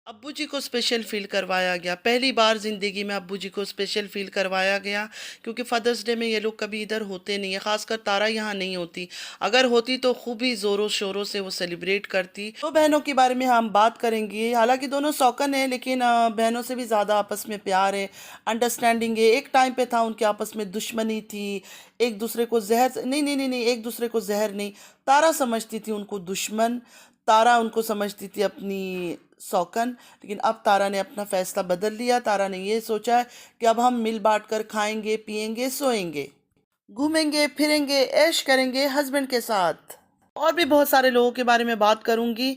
अब्बू जी को special feel करवाया गया। पहली बार ज़िंदगी में अब्बू जी को स्पेशल फ़ील करवाया गया, क्योंकि फ़ादर्स डे में ये लोग कभी इधर होते नहीं हैं, ख़ासकर तारा यहाँ नहीं होती। अगर होती तो खूब ही ज़ोरों-शोरों से वो सेलिब्रेट करती। तो बहनों के बारे में हम बात करेंगे। हालाँकि दोनों शौकन हैं, लेकिन बहनों से भी ज़्यादा आपस में प्यार है, अंडरस्टैंडिंग है। एक टाइम पे था उनके आपस में दुश्मनी थी, एक दूसरे को ज़हर नहीं, नहीं, नहीं, नहीं, एक दूसरे को ज़हर नहीं, तारा समझती थी उनको दुश्मन, तारा उनको समझती थी अपनी शौकन। लेकिन अब तारा ने अपना फैसला बदल लिया। तारा ने ये सोचा है कि अब हम मिल बांट कर खाएंगे, पिएंगे, सोएंगे, घूमेंगे, फिरेंगे, ऐश करेंगे हस्बैंड के साथ। और भी बहुत सारे लोगों के बारे में बात करूंगी।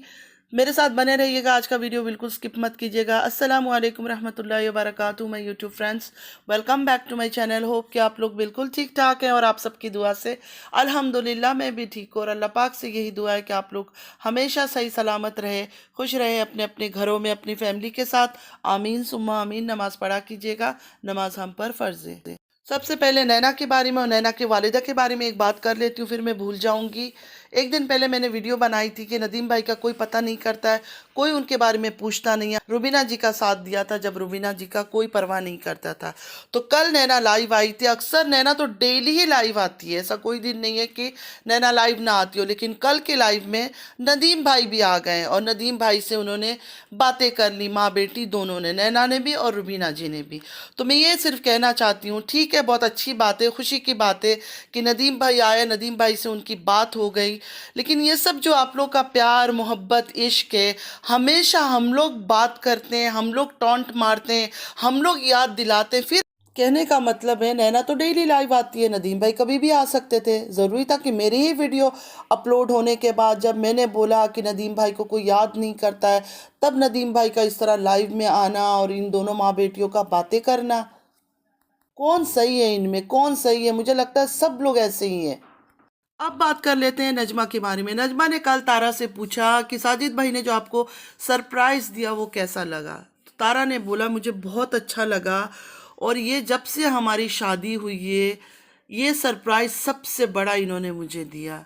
मेरे साथ बने रहिएगा। आज का वीडियो बिल्कुल स्किप मत कीजिएगा। अस्सलाम वालेकुम रहमतुल्लाहि व बरकातुहू my YouTube friends, welcome back to my channel. Hope कि आप लोग बिल्कुल ठीक ठाक हैं और आप सबकी दुआ से अल्हम्दुलिल्लाह मैं भी ठीक हूँ। और अल्लाह पाक से यही दुआ है कि आप लोग हमेशा सही सलामत रहे, खुश रहे अपने अपने घरों में अपनी फैमिली के साथ। आमीन सुम्मा आमीन। नमाज़ पढ़ा कीजिएगा, नमाज हम पर फ़र्ज़ है। सबसे पहले नैना के बारे में और नैना के वालिदा के बारे में एक बात कर लेती हूँ, फिर मैं भूल जाऊंगी। एक दिन पहले मैंने वीडियो बनाई थी कि नदीम भाई का कोई पता नहीं करता है, कोई उनके बारे में पूछता नहीं है। रुबीना जी का साथ दिया था जब रुबीना जी का कोई परवाह नहीं करता था। तो कल नैना लाइव आई थी। अक्सर नैना तो डेली ही लाइव आती है, ऐसा कोई दिन नहीं है कि नैना लाइव ना आती हो। लेकिन कल के लाइव में नदीम भाई भी आ गए और नदीम भाई से उन्होंने बातें कर ली, माँ बेटी दोनों ने, नैना ने भी और रुबीना जी ने भी। तो मैं ये सिर्फ कहना चाहती हूँ, ठीक है, बहुत अच्छी बात है, खुशी की बात है कि नदीम भाई आए, नदीम भाई से उनकी बात हो गई। लेकिन ये सब जो आप लोग का प्यार मोहब्बत इश्क है, हमेशा हम लोग बात करते हैं, हम लोग टॉन्ट मारते हैं, हम लोग याद दिलाते हैं। फिर कहने का मतलब है नैना तो डेली लाइव आती है, नदीम भाई कभी भी आ सकते थे। ज़रूरी था कि मेरी ही वीडियो अपलोड होने के बाद जब मैंने बोला कि नदीम भाई को कोई याद नहीं करता है, तब नदीम भाई का इस तरह लाइव में आना और इन दोनों माँ बेटियों का बातें करना, कौन सही है इनमें, कौन सही है? मुझे लगता है सब लोग ऐसे ही हैं। अब बात कर लेते हैं नजमा के बारे में। नजमा ने कल तारा से पूछा कि साजिद भाई ने जो आपको सरप्राइज दिया वो कैसा लगा। तो तारा ने बोला मुझे बहुत अच्छा लगा, और ये जब से हमारी शादी हुई है ये सरप्राइज सबसे बड़ा इन्होंने मुझे दिया।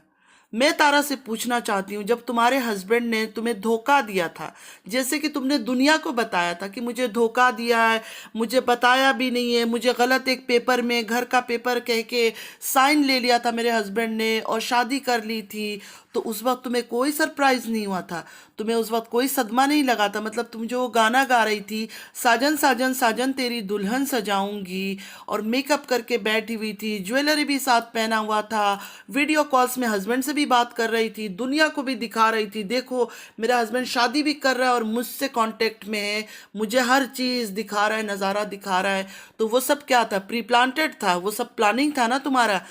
मैं तारा से पूछना चाहती हूँ, जब तुम्हारे हस्बैंड ने तुम्हें धोखा दिया था, जैसे कि तुमने दुनिया को बताया था कि मुझे धोखा दिया है, मुझे बताया भी नहीं है, मुझे गलत एक पेपर में घर का पेपर कह के साइन ले लिया था मेरे हस्बैंड ने और शादी कर ली थी, तो उस वक्त तुम्हें कोई सरप्राइज नहीं हुआ था, तुम्हें उस वक्त कोई सदमा नहीं लगा था। मतलब तुम जो गाना गा रही थी, साजन साजन साजन तेरी दुल्हन सजाऊंगी, और मेकअप करके बैठी हुई थी, ज्वेलरी भी साथ पहना हुआ था, वीडियो कॉल्स में हस्बैंड से भी बात कर रही थी, दुनिया को भी दिखा रही थी, देखो मेरा हस्बैंड शादी भी कर रहा है और मुझसे कांटेक्ट में है, मुझे हर चीज़ दिखा रहा है, नज़ारा दिखा रहा है। तो वो सब क्या था? प्री प्लांटेड था, वो सब प्लानिंग था ना तुम्हारा।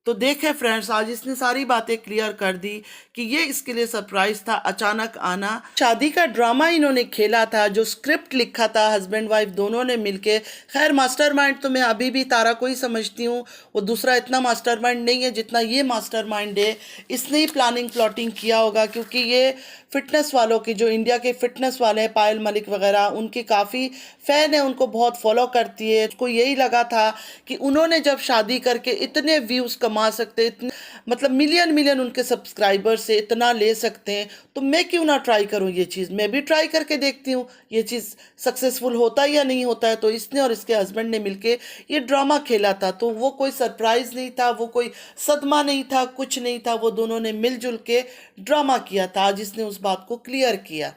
तो देखे फ्रेंड्स, आज इसने सारी बातें क्लियर कर दी कि ये इसके लिए सरप्राइज था, अचानक आना। शादी का ड्रामा इन्होंने खेला था, जो स्क्रिप्ट लिखा था हस्बैंड वाइफ दोनों ने मिलके। खैर मास्टरमाइंड तो मैं अभी भी तारा को ही समझती हूँ, वो दूसरा इतना मास्टरमाइंड नहीं है जितना ये मास्टरमाइंड है। इसने ही प्लानिंग प्लॉटिंग किया होगा, क्योंकि ये फिटनेस वालों की, जो इंडिया के फिटनेस वाले हैं, पायल मलिक वगैरह, उनकी काफ़ी फ़ैन है, उनको बहुत फॉलो करती है। उसको यही लगा था कि उन्होंने जब शादी करके इतने व्यूज़ कमा सकते, इतने मतलब मिलियन मिलियन उनके सब्सक्राइबर से इतना ले सकते हैं, तो मैं क्यों ना ट्राई करूं ये चीज़। मैं भी ट्राई करके देखती हूँ ये चीज़ सक्सेसफुल होता है या नहीं होता है। तो इसने और इसके हस्बैंड ने मिलके ये ड्रामा खेला था। तो वो कोई सरप्राइज नहीं था, वो कोई सदमा नहीं था, कुछ नहीं था, वो दोनों ने मिलजुल के ड्रामा किया था। आज इसने उस बात को क्लियर किया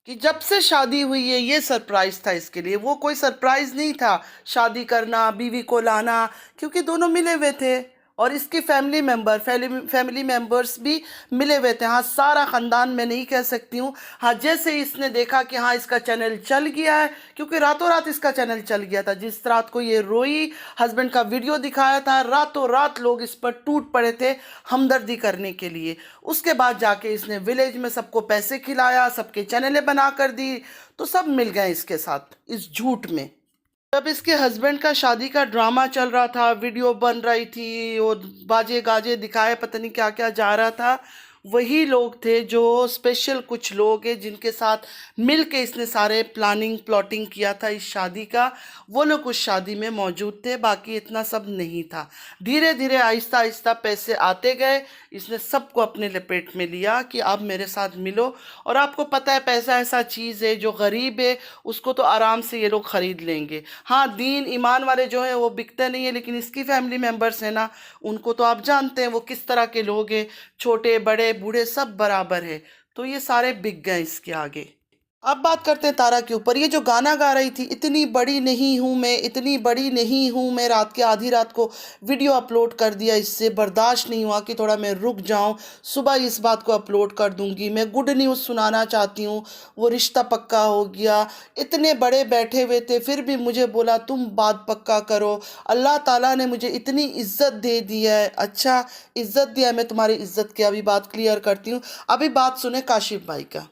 कि जब से शादी हुई है ये सरप्राइज था इसके लिए, वो कोई सरप्राइज नहीं था शादी करना, बीवी को लाना, क्योंकि दोनों मिले हुए थे और इसकी फैमिली मेंबर्स भी मिले हुए थे। हाँ, सारा ख़ानदान मैं नहीं कह सकती हूँ। हाँ, जैसे इसने देखा कि हाँ इसका चैनल चल गया है, क्योंकि रातों रात इसका चैनल चल गया था। जिस रात को ये रोई, हस्बैंड का वीडियो दिखाया था, रातों रात लोग इस पर टूट पड़े थे हमदर्दी करने के लिए। उसके बाद जाके इसने विलेज में सबको पैसे खिलाया, सबके चैनलें बना कर दी, तो सब मिल गए इसके साथ इस झूठ में। जब इसके हस्बैंड का शादी का ड्रामा चल रहा था, वीडियो बन रही थी और बाजे गाजे दिखाए, पता नहीं क्या क्या जा रहा था, वही लोग थे जो स्पेशल कुछ लोग हैं जिनके साथ मिल के इसने सारे प्लानिंग प्लॉटिंग किया था इस शादी का। वो लोग उस शादी में मौजूद थे, बाकी इतना सब नहीं था। धीरे धीरे आहिस्ता आहिस्ता पैसे आते गए, इसने सबको अपने लपेट में लिया कि आप मेरे साथ मिलो। और आपको पता है पैसा ऐसा चीज़ है जो गरीब है उसको तो आराम से ये लोग ख़रीद लेंगे। हाँ, दीन ईमान वाले जो हैं वो बिकते नहीं है, लेकिन इसकी फैमिली मेम्बर्स हैं ना, उनको तो आप जानते हैं वो किस तरह के लोग हैं, छोटे बड़े बूढ़े सब बराबर है। तो ये सारे बिक गए इसके आगे। अब बात करते हैं तारा के ऊपर। ये जो गाना गा रही थी, इतनी बड़ी नहीं हूँ मैं, इतनी बड़ी नहीं हूँ मैं, रात के आधी रात को वीडियो अपलोड कर दिया। इससे बर्दाश्त नहीं हुआ कि थोड़ा मैं रुक जाऊं, सुबह इस बात को अपलोड कर दूंगी। मैं गुड न्यूज़ सुनाना चाहती हूँ, वो रिश्ता पक्का हो गया। इतने बड़े बैठे हुए थे फिर भी मुझे बोला तुम बात पक्का करो। अल्लाह ताला ने मुझे इतनी इज्जत दे दी है। अच्छा, इज्जत दिया है, मैं तुम्हारी इज्जत की अभी बात क्लियर करती हूँ। अभी बात सुने काशिफ भाई का।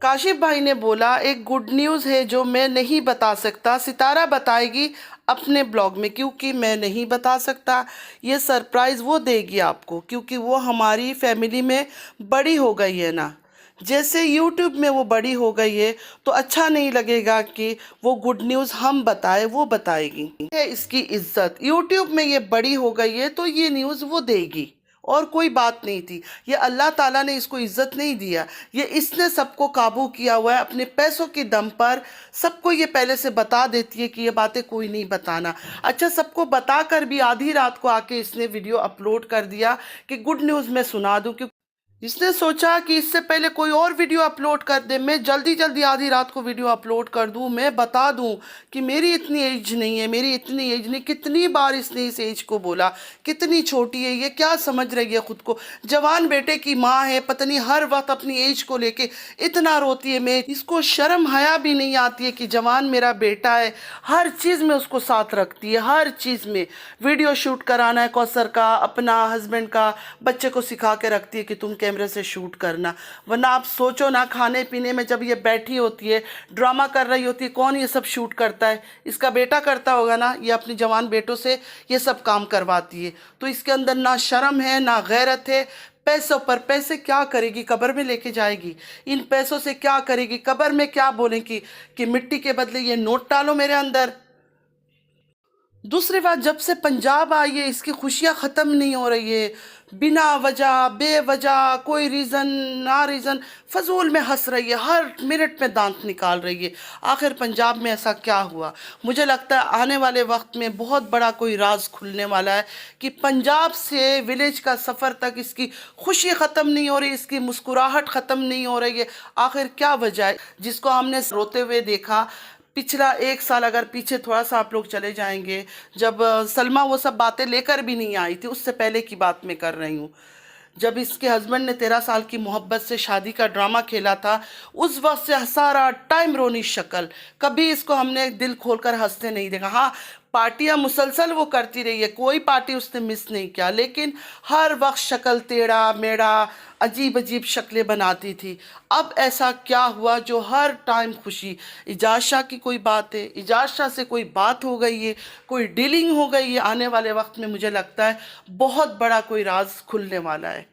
काशिफ भाई ने बोला एक गुड न्यूज़ है जो मैं नहीं बता सकता, सितारा बताएगी अपने ब्लॉग में, क्योंकि मैं नहीं बता सकता। ये सरप्राइज़ वो देगी आपको, क्योंकि वो हमारी फैमिली में बड़ी हो गई है ना। जैसे यूट्यूब में वो बड़ी हो गई है तो अच्छा नहीं लगेगा कि वो गुड न्यूज़ हम बताए, वो बताएगी। है इसकी इज्जत, यूट्यूब में ये बड़ी हो गई है तो ये न्यूज़ वो देगी, और कोई बात नहीं थी। ये अल्लाह ताला ने इसको इज्जत नहीं दिया, ये इसने सबको काबू किया हुआ है अपने पैसों के दम पर। सबको ये पहले से बता देती है कि ये बातें कोई नहीं बताना। अच्छा, सबको बताकर भी आधी रात को आके इसने वीडियो अपलोड कर दिया कि गुड न्यूज़ मैं सुना दूं, क्योंकि इसने सोचा कि इससे पहले कोई और वीडियो अपलोड कर दे, मैं जल्दी जल्दी आधी रात को वीडियो अपलोड कर दूं, मैं बता दूं कि मेरी इतनी एज नहीं है, मेरी इतनी एज नहीं। कितनी बार इसने इस एज को बोला, कितनी छोटी है ये, क्या समझ रही है खुद को। जवान बेटे की माँ है, पता नहीं हर वक्त अपनी एज को लेके इतना रोती है। मैं इसको शर्म हया भी नहीं आती है कि जवान मेरा बेटा है, हर चीज़ में उसको साथ रखती है। हर चीज़ में वीडियो शूट कराना है कौसर का, अपना हस्बैंड का, बच्चे को सिखा के रखती है कि तुम कैमरे से शूट करना। वरना आप सोचो ना, खाने पीने में जब ये बैठी होती है, ड्रामा कर रही होती है, कौन ये सब शूट करता है? इसका बेटा करता होगा ना। ये अपने जवान बेटों से ये सब काम करवाती है। तो इसके अंदर ना शर्म है ना गैरत है। पैसों पर पैसे क्या करेगी, कब्र में लेके जाएगी। इन पैसों से क्या करेगी, कब्र में क्या बोलेगी कि मिट्टी के बदले ये नोट डालो मेरे अंदर। दूसरी बात, जब से पंजाब आई है इसकी खुशियाँ ख़त्म नहीं हो रही है। बिना वजह बेवजह, कोई रीज़न ना रीज़न, फजूल में हंस रही है, हर मिनट में दांत निकाल रही है। आखिर पंजाब में ऐसा क्या हुआ? मुझे लगता है आने वाले वक्त में बहुत बड़ा कोई राज खुलने वाला है कि पंजाब से विलेज का सफ़र तक इसकी खुशी ख़त्म नहीं हो रही, इसकी मुस्कुराहट ख़त्म नहीं हो रही है। आखिर क्या वजह है? जिसको हमने रोते हुए देखा पिछला 1 साल, अगर पीछे थोड़ा सा आप लोग चले जाएंगे, जब सलमा वो सब बातें लेकर भी नहीं आई थी, उससे पहले की बात मैं कर रही हूँ, जब इसके हस्बैंड ने 13 साल की मोहब्बत से शादी का ड्रामा खेला था, उस वक्त से सारा टाइम रोनी शक्ल, कभी इसको हमने दिल खोलकर हंसते नहीं देखा। हाँ, पार्टियां मुसलसल वो करती रही है, कोई पार्टी उसने मिस नहीं किया, लेकिन हर वक्त शक्ल टेढ़ा मेढ़ा, अजीब अजीब शक्लें बनाती थी। अब ऐसा क्या हुआ जो हर टाइम खुशी? इजाज़ शाह की कोई बात है, इजाज़ शाह से कोई बात हो गई है, कोई डीलिंग हो गई है। आने वाले वक्त में मुझे लगता है बहुत बड़ा कोई राज खुलने वाला है।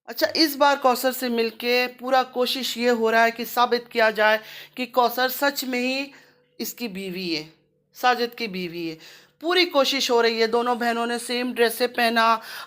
अच्छा, इस बार कौसर से मिलके पूरा कोशिश ये हो रहा है कि साबित किया जाए कि कौसर सच में ही इसकी बीवी है, साजिद की बीवी है। पूरी कोशिश हो रही है। दोनों बहनों ने सेम ड्रेसें पहना,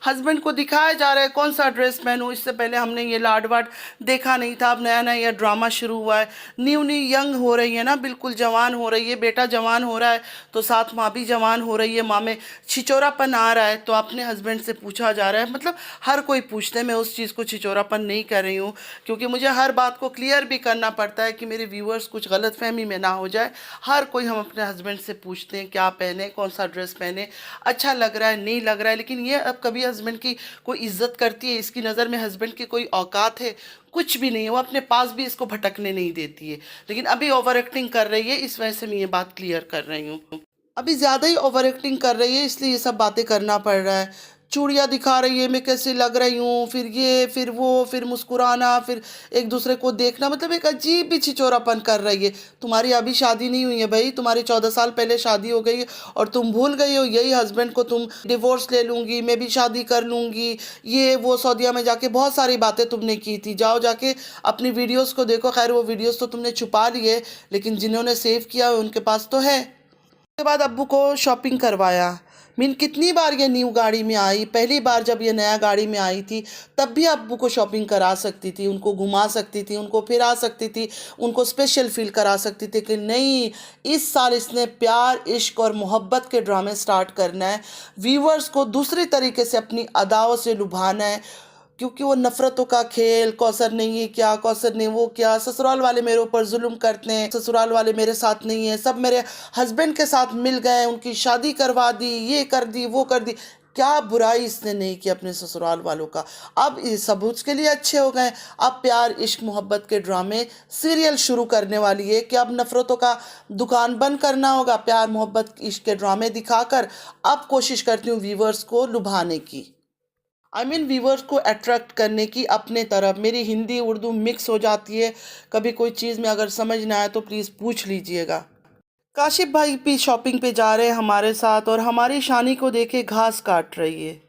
हस्बैंड को दिखाया जा रहा है कौन सा ड्रेस पहनूं। इससे पहले हमने ये लाड वाड देखा नहीं था, अब नया नया ये ड्रामा शुरू हुआ है। न्यू न्यू यंग हो रही है ना, बिल्कुल जवान हो रही है। बेटा जवान हो रहा है तो साथ माँ भी जवान हो रही है। माँ में छिचोरापन आ रहा है तो अपने हस्बैंड से पूछा जा रहा है, मतलब हर कोई पूछते हैं। मैं उस चीज़ को छिचोरापन नहीं कर रही हूँ, क्योंकि मुझे हर बात को क्लियर भी करना पड़ता है कि मेरे व्यूअर्स कुछ गलतफहमी में ना हो जाए। हर कोई हम अपने हस्बैंड से पूछते हैं क्या पहने, कौन सा ड्रेस पहने, अच्छा लग रहा है नहीं लग रहा है। लेकिन ये अब कभी हस्बैंड की कोई इज्जत करती है? इसकी नज़र में हस्बैंड की कोई औकात है? कुछ भी नहीं है। वो अपने पास भी इसको भटकने नहीं देती है। लेकिन अभी ओवर एक्टिंग कर रही है, इस वजह से मैं ये बात क्लियर कर रही हूँ। अभी ज़्यादा ही ओवर एक्टिंग कर रही है, इसलिए ये सब बातें करना पड़ रहा है। चूड़ियाँ दिखा रही है, मैं कैसी लग रही हूँ, फिर ये, फिर वो, फिर मुस्कुराना, फिर एक दूसरे को देखना, मतलब एक अजीब भी छिछोरापन कर रही है। तुम्हारी अभी शादी नहीं हुई है भाई, तुम्हारी 14 साल पहले शादी हो गई है और तुम भूल गई हो यही हस्बैंड को तुम डिवोर्स ले लूँगी, मैं भी शादी कर लूँगी, ये वो सऊदीया में जाके बहुत सारी बातें तुमने की थी। जाओ जाके अपनी वीडियोज़ को देखो, खैर वो वीडियोज़ तो तुमने छुपा लिए, लेकिन जिन्होंने सेव किया है उनके पास तो है। उसके बाद अब्बू को शॉपिंग करवाया। मीन कितनी बार ये न्यू गाड़ी में आई, पहली बार जब ये नया गाड़ी में आई थी तब भी अब्बू को शॉपिंग करा सकती थी, उनको घुमा सकती थी, उनको फिरा सकती थी, उनको स्पेशल फील करा सकती थी। कि नहीं, इस साल इसने प्यार, इश्क और मोहब्बत के ड्रामे स्टार्ट करना है, व्यूवर्स को दूसरी तरीके से अपनी अदाओं से लुभाना है। क्योंकि वो नफ़रतों का खेल, कौसर नहीं है क्या, कौसर नहीं वो क्या, ससुराल वाले मेरे ऊपर जुल्म करते हैं, ससुराल वाले मेरे साथ नहीं है, सब मेरे हस्बैंड के साथ मिल गए, उनकी शादी करवा दी, ये कर दी, वो कर दी। क्या बुराई इसने नहीं की अपने ससुराल वालों का। अब ये सब उसके लिए अच्छे हो गए। अब प्यार, इश्क, मोहब्बत के ड्रामे सीरियल शुरू करने वाली है कि अब नफ़रतों का दुकान बंद करना होगा, प्यार, मोहब्बत, इश्क के ड्रामे दिखाकर अब कोशिश करती हूँ व्यूवर्स को लुभाने की, आई मीन व्यूवर्स को अट्रैक्ट करने की अपने तरफ। मेरी हिंदी उर्दू मिक्स हो जाती है, कभी कोई चीज़ में अगर समझ ना आए तो प्लीज़ पूछ लीजिएगा। काशिफ भाई भी शॉपिंग पे जा रहे हैं हमारे साथ और हमारी शानी को देखे घास काट रही है।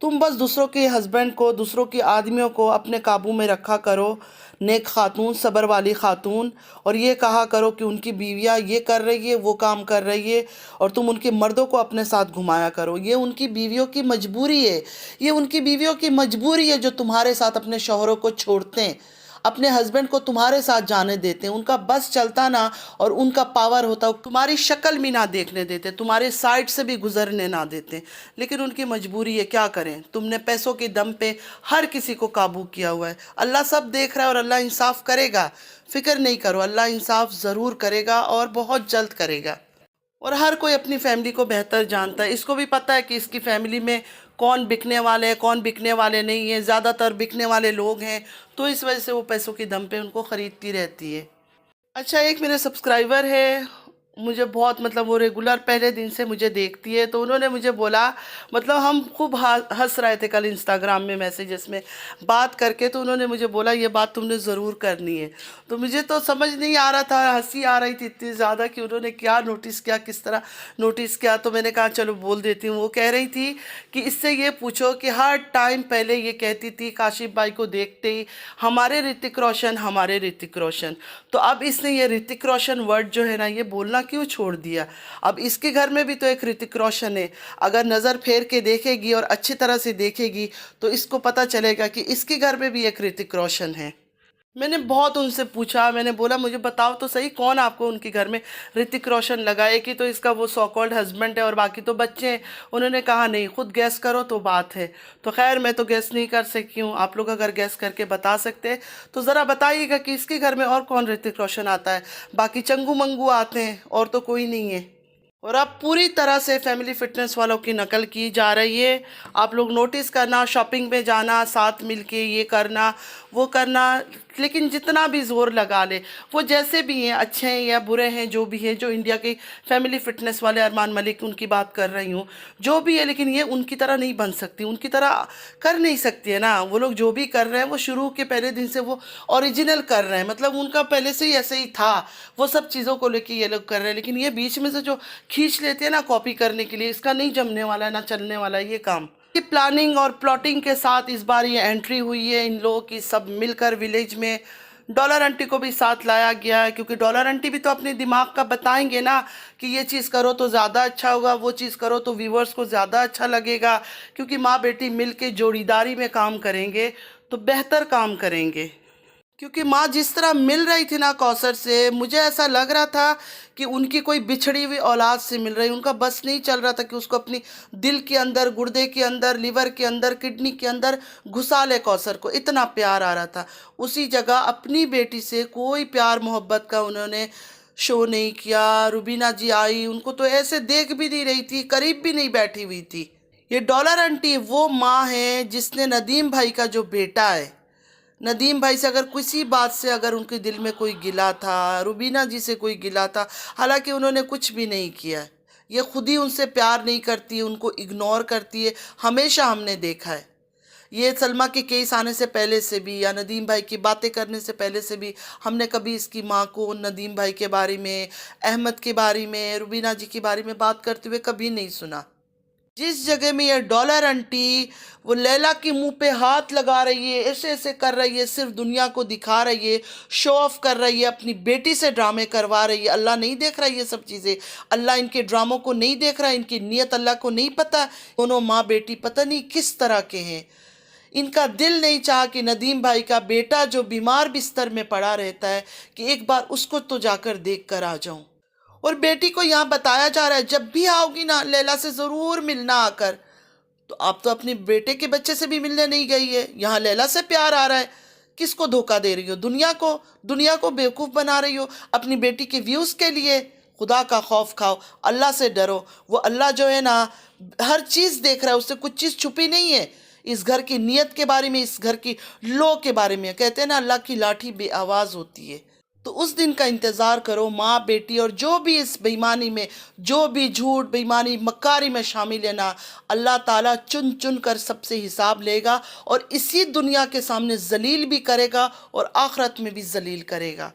तुम बस दूसरों के हस्बैंड को, दूसरों के आदमियों को अपने काबू में रखा करो, नेक खातून, सब्र वाली खातून, और ये कहा करो कि उनकी बीवियाँ ये कर रही है, वो काम कर रही है, और तुम उनके मर्दों को अपने साथ घुमाया करो। ये उनकी बीवियों की मजबूरी है, ये उनकी बीवियों की मजबूरी है जो तुम्हारे साथ अपने शौहरों को छोड़ते हैं, अपने हस्बैंड को तुम्हारे साथ जाने देते हैं। उनका बस चलता ना और उनका पावर होता, तुम्हारी शक्ल भी ना देखने देते, तुम्हारे साइड से भी गुजरने ना देते, लेकिन उनकी मजबूरी है, क्या करें। तुमने पैसों के दम पे हर किसी को काबू किया हुआ है। अल्लाह सब देख रहा है और अल्लाह इंसाफ करेगा, फिक्र नहीं करो, अल्लाह इंसाफ ज़रूर करेगा और बहुत जल्द करेगा। और हर कोई अपनी फैमिली को बेहतर जानता है, इसको भी पता है कि इसकी फैमिली में कौन बिकने वाले हैं, कौन बिकने वाले नहीं हैं। ज़्यादातर बिकने वाले लोग हैं, तो इस वजह से वो पैसों के दम पे उनको ख़रीदती रहती है। अच्छा, एक मेरे सब्सक्राइबर है, मुझे बहुत, मतलब वो रेगुलर पहले दिन से मुझे देखती है, तो उन्होंने मुझे बोला, मतलब हम खूब हंस रहे थे कल इंस्टाग्राम में मैसेजेस में बात करके, तो उन्होंने मुझे बोला ये बात तुमने ज़रूर करनी है। तो मुझे तो समझ नहीं आ रहा था, हंसी आ रही थी इतनी ज़्यादा कि उन्होंने क्या नोटिस किया, किस तरह नोटिस किया। तो मैंने कहा चलो बोल देती हूँ। वो कह रही थी कि इससे ये पूछो कि हर टाइम पहले ये कहती थी काशिफ भाई को देखते ही हमारे ऋतिक रोशन, हमारे ऋतिक रोशन, तो अब इसने ये ऋतिक रोशन वर्ड जो है ना, ये बोलना क्यों छोड़ दिया। अब इसके घर में भी तो एक ऋतिक रोशन है, अगर नज़र फेर के देखेगी और अच्छी तरह से देखेगी तो इसको पता चलेगा कि इसके घर में भी एक ऋतिक रोशन है। मैंने बहुत उनसे पूछा, मैंने बोला मुझे बताओ तो सही कौन आपको उनके घर में ऋतिक रोशन लगाए, कि तो इसका वो सो कॉल्ड हस्बैंड है और बाकी तो बच्चे हैं। उन्होंने कहा नहीं, खुद गैस करो तो बात है। तो खैर मैं तो गैस नहीं कर सकी हूँ, आप लोग अगर गैस करके बता सकते हैं तो ज़रा बताइएगा कि इसके घर में और कौन ऋतिक रोशन आता है। बाकी चंगू मंगू आते हैं और तो कोई नहीं है। और अब पूरी तरह से फैमिली फिटनेस वालों की नकल की जा रही है। आप लोग नोटिस करना, शॉपिंग में जाना, साथ मिलके ये करना वो करना, लेकिन जितना भी ज़ोर लगा ले, वो जैसे भी हैं, अच्छे हैं या बुरे हैं, जो भी हैं, जो इंडिया के फैमिली फिटनेस वाले, अरमान मलिक उनकी बात कर रही हूँ, जो भी है, लेकिन ये उनकी तरह नहीं बन सकती, उनकी तरह कर नहीं सकती है ना। वो लोग जो भी कर रहे हैं वो शुरू के पहले दिन से वो ओरिजिनल कर रहे हैं, मतलब उनका पहले से ही ऐसे ही था, वो सब चीज़ों को लेके ये लोग कर रहे हैं। लेकिन ये बीच में से जो खींच लेते हैं ना कॉपी करने के लिए, इसका नहीं जमने वाला है, ना चलने वाला है ये काम। की प्लानिंग और प्लॉटिंग के साथ इस बार ये एंट्री हुई है इन लोगों की, सब मिलकर विलेज में। डॉलर आंटी को भी साथ लाया गया है, क्योंकि डॉलर आंटी भी तो अपने दिमाग का बताएंगे ना कि ये चीज़ करो तो ज़्यादा अच्छा होगा, वो चीज़ करो तो व्यूवर्स को ज़्यादा अच्छा लगेगा। क्योंकि माँ बेटी मिल के जोड़ीदारी में काम करेंगे तो बेहतर काम करेंगे। क्योंकि माँ जिस तरह मिल रही थी ना कौसर से, मुझे ऐसा लग रहा था कि उनकी कोई बिछड़ी हुई औलाद से मिल रही। उनका बस नहीं चल रहा था कि उसको अपनी दिल के अंदर, गुर्दे के अंदर, लिवर के अंदर, किडनी के अंदर घुसा ले। कौसर को इतना प्यार आ रहा था, उसी जगह अपनी बेटी से कोई प्यार मोहब्बत का उन्होंने शो नहीं किया। रुबीना जी आई, उनको तो ऐसे देख भी नहीं रही थी, करीब भी नहीं बैठी हुई थी। ये डॉलर आंटी वो माँ है जिसने नदीम भाई का जो बेटा है, नदीम भाई से अगर किसी बात से अगर उनके दिल में कोई गिला था, रुबीना जी से कोई गिला था, हालांकि उन्होंने कुछ भी नहीं किया, ये खुद ही उनसे प्यार नहीं करती, उनको इग्नोर करती है, हमेशा हमने देखा है। ये सलमा के केस आने से पहले से भी या नदीम भाई की बातें करने से पहले से भी हमने कभी इसकी माँ को नदीम भाई के बारे में, अहमद के बारे में, रुबीना जी के बारे में बात करते हुए कभी नहीं सुना। जिस जगह में ये डॉलर आंटी वो लैला के मुंह पे हाथ लगा रही है, ऐसे ऐसे कर रही है, सिर्फ दुनिया को दिखा रही है, शो ऑफ कर रही है, अपनी बेटी से ड्रामे करवा रही है। अल्लाह नहीं देख रहा ये सब चीज़ें, अल्लाह इनके ड्रामों को नहीं देख रहा, इनकी नीयत अल्लाह को नहीं पता। दोनों माँ बेटी पता नहीं किस तरह के हैं। इनका दिल नहीं चाहा कि नदीम भाई का बेटा जो बीमार बिस्तर में पड़ा रहता है कि एक बार उसको तो जाकर देख कर आ जाऊं। और बेटी को यहाँ बताया जा रहा है जब भी आओगी ना लैला से ज़रूर मिलना आकर। तो आप तो अपने बेटे के बच्चे से भी मिलने नहीं गई है, यहाँ लैला से प्यार आ रहा है। किसको धोखा दे रही हो? दुनिया को बेवकूफ़ बना रही हो अपनी बेटी के व्यूज़ के लिए। खुदा का खौफ खाओ, अल्लाह से डरो। वो अल्लाह जो है ना हर चीज़ देख रहा है, उससे कुछ चीज़ छुपी नहीं है। इस घर की नीयत के बारे में, इस घर की लो के बारे में कहते हैं ना अल्लाह की लाठी बे आवाज़ होती है। तो उस दिन का इंतज़ार करो माँ बेटी, और जो भी इस बेईमानी में, जो भी झूठ बेईमानी मक्कारी में शामिल है ना, अल्लाह ताला चुन चुन कर सबसे हिसाब लेगा और इसी दुनिया के सामने जलील भी करेगा और आखिरत में भी जलील करेगा।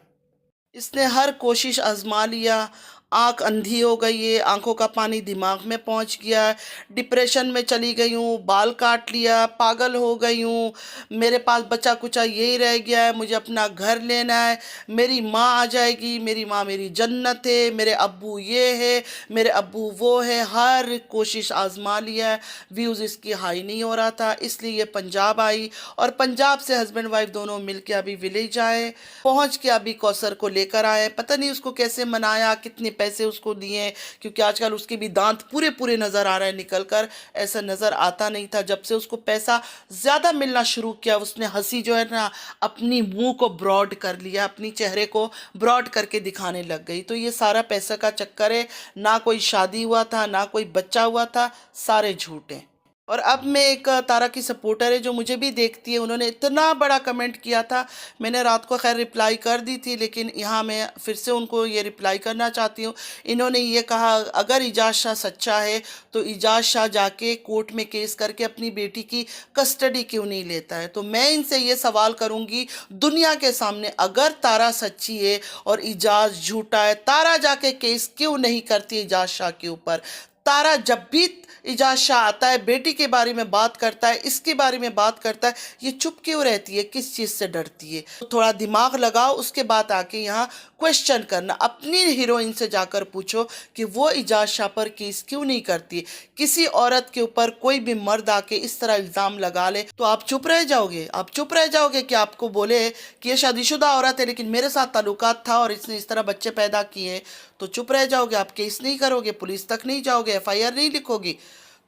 इसने हर कोशिश आजमा लिया, आँख अंधी हो गई है, आंखों का पानी दिमाग में पहुंच गया है, डिप्रेशन में चली गई हूँ, बाल काट लिया, पागल हो गई हूँ, मेरे पास बचा कुचा यही रह गया है, मुझे अपना घर लेना है, मेरी माँ आ जाएगी, मेरी माँ मेरी जन्नत है, मेरे अब्बू ये है, मेरे अब्बू वो है। हर कोशिश आजमा लिया है, व्यूज़ इसकी हाई नहीं हो रहा था, इसलिए ये पंजाब आई और पंजाब से हस्बैंड वाइफ दोनों मिल के अभी विलेज आए, पहुँच के अभी कौसर को लेकर आए। पता नहीं उसको कैसे मनाया, कितने पैसे उसको दिए, क्योंकि आजकल उसके भी दांत पूरे पूरे नज़र आ रहे हैं निकल कर, ऐसा नज़र आता नहीं था। जब से उसको पैसा ज़्यादा मिलना शुरू किया उसने हंसी जो है ना अपनी मुंह को ब्रॉड कर लिया, अपनी चेहरे को ब्रॉड करके दिखाने लग गई। तो ये सारा पैसा का चक्कर है, ना कोई शादी हुआ था ना कोई बच्चा हुआ था, सारे झूठ हैं। और अब मैं एक तारा की सपोर्टर है जो मुझे भी देखती है, उन्होंने इतना बड़ा कमेंट किया था, मैंने रात को खैर रिप्लाई कर दी थी, लेकिन यहाँ मैं फिर से उनको ये रिप्लाई करना चाहती हूँ। इन्होंने ये कहा अगर इजाज़ शाह सच्चा है तो इजाज़ शाह जाके कोर्ट में केस करके अपनी बेटी की कस्टडी क्यों नहीं लेता है। तो मैं इनसे ये सवाल करूँगी दुनिया के सामने, अगर तारा सच्ची है और इजाज़ झूठा है, तारा जाके केस क्यों नहीं करती इजाज़ शाह के ऊपर? तारा जब भी इजाज़ शाह आता है बेटी के बारे में बात करता है, इसके बारे में बात करता है, ये चुप क्यों रहती है? किस चीज़ से डरती है? तो थोड़ा दिमाग लगाओ, उसके बाद आके यहाँ क्वेश्चन करना, अपनी हीरोइन से जाकर पूछो कि वो इजाज़ शाह पर केस क्यों नहीं करती। किसी औरत के ऊपर कोई भी मर्द आके इस तरह इल्ज़ाम लगा ले तो आप चुप रह जाओगे? आप चुप रह जाओगे कि आपको बोले कि ये शादीशुदा औरत है लेकिन मेरे साथ ताल्लुकात था और इसने इस तरह बच्चे पैदा किए, तो चुप रह जाओगे? आप केस नहीं करोगे, पुलिस तक नहीं जाओगे, एफआईआर नहीं लिखोगी?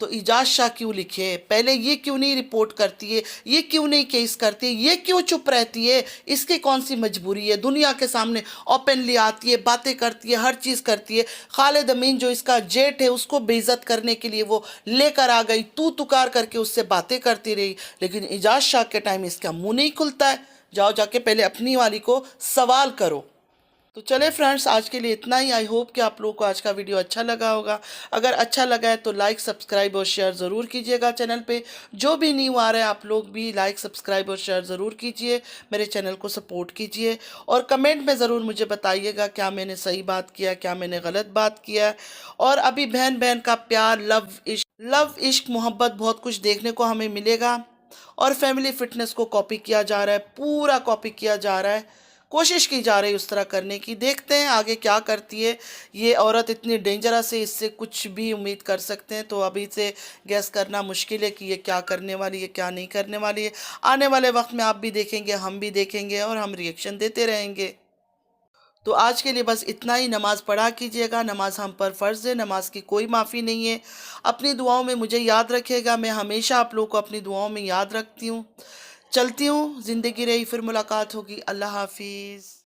तो इजाज़ शाह क्यों लिखे? पहले ये क्यों नहीं रिपोर्ट करती है, ये क्यों नहीं केस करती है, ये क्यों चुप रहती है? इसकी कौन सी मजबूरी है? दुनिया के सामने ओपनली आती है, बातें करती है, हर चीज़ करती है। खालिद अमीन जो इसका जेठ है उसको बेइज्जत करने के लिए वो लेकर आ गई, तू तुकार करके उससे बातें करती रही, लेकिन इजाज़ शाह के टाइम इसका मुंह नहीं खुलता है। जाओ जाके पहले अपनी वाली को सवाल करो। तो चले फ्रेंड्स, आज के लिए इतना ही। आई होप कि आप लोगों को आज का वीडियो अच्छा लगा होगा। अगर अच्छा लगा है तो लाइक सब्सक्राइब और शेयर ज़रूर कीजिएगा। चैनल पे जो भी न्यू आ रहा है आप लोग भी लाइक सब्सक्राइब और शेयर ज़रूर कीजिए, मेरे चैनल को सपोर्ट कीजिए और कमेंट में ज़रूर मुझे बताइएगा क्या मैंने सही बात किया, क्या मैंने गलत बात किया। और अभी बहन बहन का प्यार, लव इश्क मोहब्बत बहुत कुछ देखने को हमें मिलेगा। और फैमिली फिटनेस को कॉपी किया जा रहा है, पूरा कॉपी किया जा रहा है, कोशिश की जा रही है उस तरह करने की। देखते हैं आगे क्या करती है। ये औरत इतनी डेंजरस है, इससे कुछ भी उम्मीद कर सकते हैं। तो अभी से गैस करना मुश्किल है कि ये क्या करने वाली है, क्या नहीं करने वाली है। आने वाले वक्त में आप भी देखेंगे, हम भी देखेंगे और हम रिएक्शन देते रहेंगे। तो आज के लिए बस इतना ही। नमाज़ पढ़ा कीजिएगा, नमाज हम पर फ़र्ज़ है, नमाज की कोई माफ़ी नहीं है। अपनी दुआओं में मुझे याद रखिएगा, मैं हमेशा आप लोगों को अपनी दुआओं में याद रखती हूँ। चलती हूँ, ज़िंदगी रही फिर मुलाकात होगी। अल्लाह हाफिज़।